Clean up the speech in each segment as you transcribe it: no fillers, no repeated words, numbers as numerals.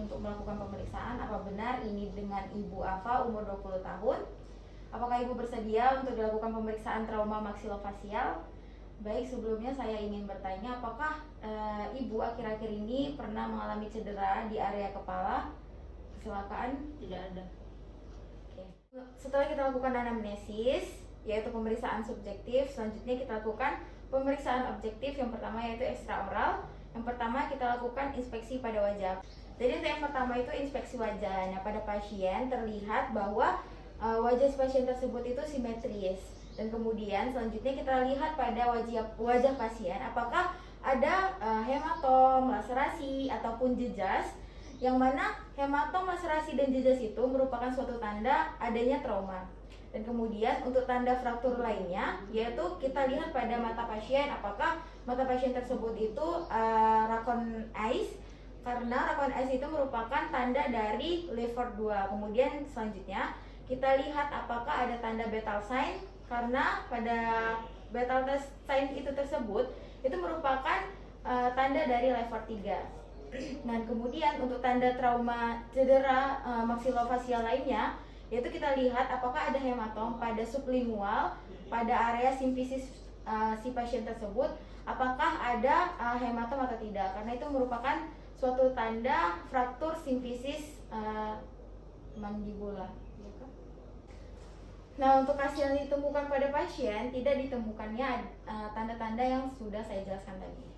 untuk melakukan pemeriksaan. Apa benar ini dengan Ibu Afa umur 20 tahun? Apakah Ibu bersedia untuk dilakukan pemeriksaan trauma maksilofasial? Baik, sebelumnya saya ingin bertanya, apakah Ibu akhir-akhir ini pernah mengalami cedera di area kepala? Kecelakaan? Tidak ada. Oke. Setelah kita lakukan anamnesis, yaitu pemeriksaan subjektif, selanjutnya kita lakukan pemeriksaan objektif. Yang pertama yaitu ekstraoral. Yang pertama kita lakukan inspeksi pada wajah. Jadi untuk yang pertama itu inspeksi wajah. Nah, pada pasien terlihat bahwa wajah pasien tersebut itu simetris. Dan kemudian selanjutnya kita lihat pada wajah pasien apakah ada hematom, laserasi ataupun jejas, yang mana hematom, laserasi dan jejas itu merupakan suatu tanda adanya trauma. Dan kemudian untuk tanda fraktur lainnya yaitu kita lihat pada mata pasien apakah mata pasien tersebut itu Racon eyes, karena Racon eyes itu merupakan tanda dari Lefort 2. Kemudian selanjutnya kita lihat apakah ada tanda Betal sign, karena pada Betal sign itu tersebut itu merupakan tanda dari Lefort 3. Dan kemudian untuk tanda trauma cedera maksilofasial lainnya yaitu kita lihat apakah ada hematom pada sublingual, pada area simfisis si pasien tersebut, apakah ada hematom atau tidak, karena itu merupakan suatu tanda fraktur simfisis mandibula. Nah, untuk hasil yang ditemukan pada pasien tidak ditemukannya tanda-tanda yang sudah saya jelaskan tadi.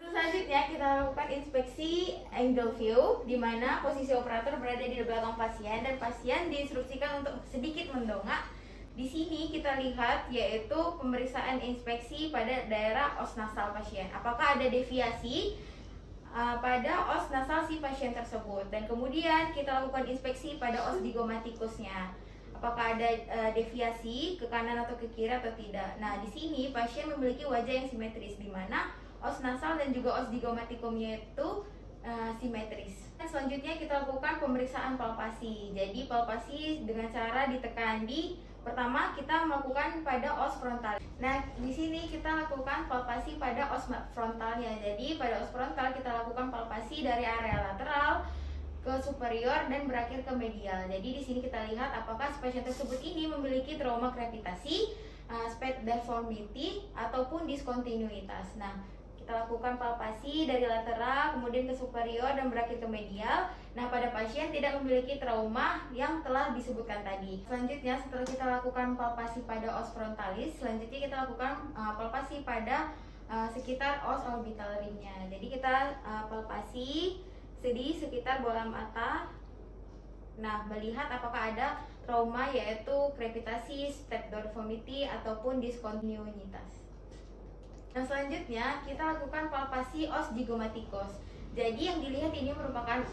Selanjutnya kita lakukan inspeksi angle view, di mana posisi operator berada di belakang pasien dan pasien diinstruksikan untuk sedikit mendongak. Di sini kita lihat yaitu pemeriksaan inspeksi pada daerah os nasal pasien. Apakah ada deviasi pada os nasal si pasien tersebut, dan kemudian kita lakukan inspeksi pada os zygomatikusnya. Apakah ada deviasi ke kanan atau ke kiri atau tidak. Nah, di sini pasien memiliki wajah yang simetris, di mana os nasal dan juga os zygomatikumnya itu simetris. Dan selanjutnya kita lakukan pemeriksaan palpasi. Jadi palpasi dengan cara ditekan pertama kita melakukan pada os frontal. Nah, di sini kita lakukan palpasi pada os frontalnya. Jadi pada os frontal kita lakukan palpasi dari area lateral ke superior dan berakhir ke medial. Jadi di sini kita lihat apakah pasien tersebut ini memiliki trauma gravitasi, spate deformity ataupun diskontinuitas. Nah, kita lakukan palpasi dari lateral kemudian ke superior dan berakhir ke medial. Nah, pada pasien tidak memiliki trauma yang telah disebutkan tadi. Selanjutnya setelah kita lakukan palpasi pada os frontalis, selanjutnya kita lakukan palpasi pada sekitar os orbital rimnya. Jadi kita palpasi di sekitar bola mata. Nah, melihat apakah ada trauma yaitu gravitasi, spate deformity ataupun diskontinuitas. Nah, selanjutnya kita lakukan palpasi os zygomatikus. Jadi yang dilihat ini merupakan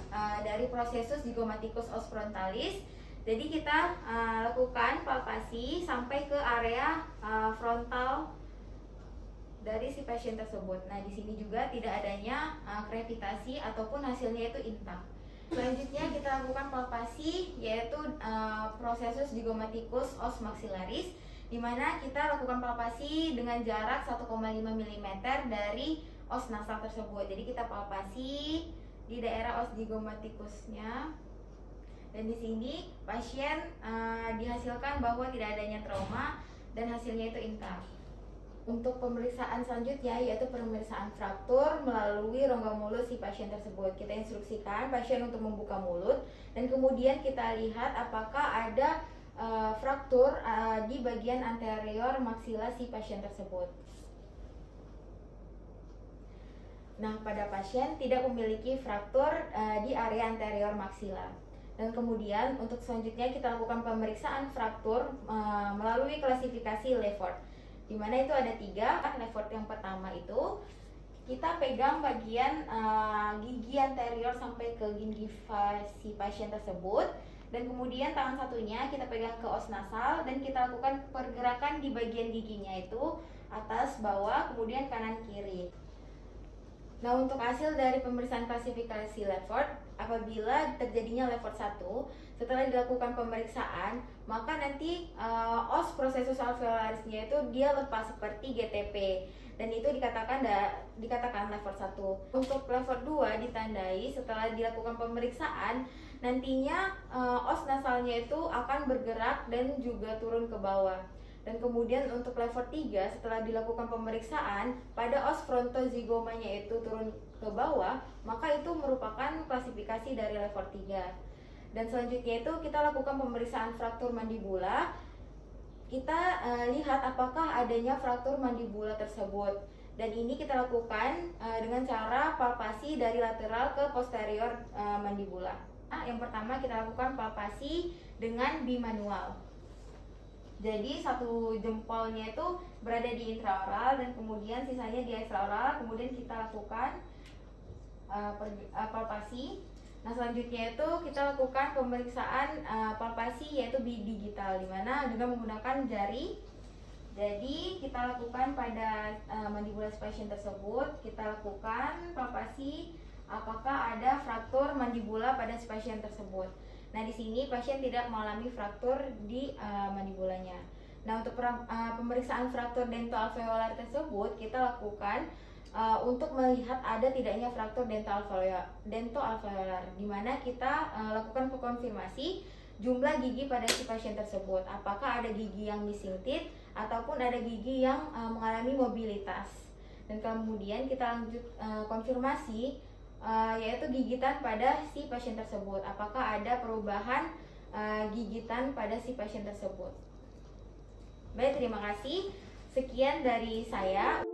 dari prosesus zygomatikus os frontalis. Jadi kita lakukan palpasi sampai ke area frontal dari si pasien tersebut. Nah, di sini juga tidak adanya gravitasi ataupun hasilnya itu intak. Selanjutnya kita lakukan palpasi yaitu prosesus zygomatikus os maxillaris, di mana kita lakukan palpasi dengan jarak 1,5 mm dari os nasal tersebut. Jadi kita palpasi di daerah os zygomatikusnya. Dan di sini pasien dihasilkan bahwa tidak adanya trauma dan hasilnya itu intak. Untuk pemeriksaan selanjutnya yaitu pemeriksaan fraktur melalui rongga mulut si pasien tersebut. Kita instruksikan pasien untuk membuka mulut dan kemudian kita lihat apakah ada fraktur di bagian anterior maksila si pasien tersebut. Nah, pada pasien tidak memiliki fraktur di area anterior maksila. Dan kemudian untuk selanjutnya kita lakukan pemeriksaan fraktur melalui klasifikasi Lefort, di mana itu ada 3. Lefort yang pertama itu kita pegang bagian gigi anterior sampai ke gingiva si pasien tersebut, dan kemudian tangan satunya kita pegang ke os nasal dan kita lakukan pergerakan di bagian giginya itu atas, bawah, kemudian kanan kiri. Nah, untuk hasil dari pemeriksaan klasifikasi Lefford, apabila terjadinya Lefford 1, setelah dilakukan pemeriksaan, maka nanti os prosesus alveolarisnya itu dia lepas seperti GTP, dan itu dikatakan Lefford 1. Untuk Lefford 2 ditandai setelah dilakukan pemeriksaan, nantinya os nasalnya itu akan bergerak dan juga turun ke bawah. Dan kemudian untuk Lefford 3 setelah dilakukan pemeriksaan, pada os frontozigomanya itu turun ke bawah, maka itu merupakan klasifikasi dari Lefford 3. Dan selanjutnya itu kita lakukan pemeriksaan fraktur mandibula. Kita lihat apakah adanya fraktur mandibula tersebut. Dan ini kita lakukan dengan cara palpasi dari lateral ke posterior mandibula. Yang pertama kita lakukan palpasi dengan bimanual. Jadi satu jempolnya itu berada di intraoral dan kemudian sisanya di ekstraoral. Kemudian kita lakukan palpasi. Nah, selanjutnya itu kita lakukan pemeriksaan palpasi yaitu bidigital, dimana juga menggunakan jari. Jadi kita lakukan pada mandibular patient tersebut, kita lakukan palpasi apakah ada fraktur mandibula pada pasien tersebut. Nah, di sini pasien tidak mengalami fraktur di mandibulanya. Nah, untuk pemeriksaan fraktur dentoalveolar tersebut kita lakukan untuk melihat ada tidaknya fraktur dentoalveolar, di mana kita lakukan konfirmasi jumlah gigi pada si pasien tersebut. Apakah ada gigi yang missing teeth ataupun ada gigi yang mengalami mobilitas. Dan kemudian kita lanjut konfirmasi yaitu gigitan pada si pasien tersebut. Apakah ada perubahan gigitan pada si pasien tersebut. Baik, terima kasih. Sekian dari saya.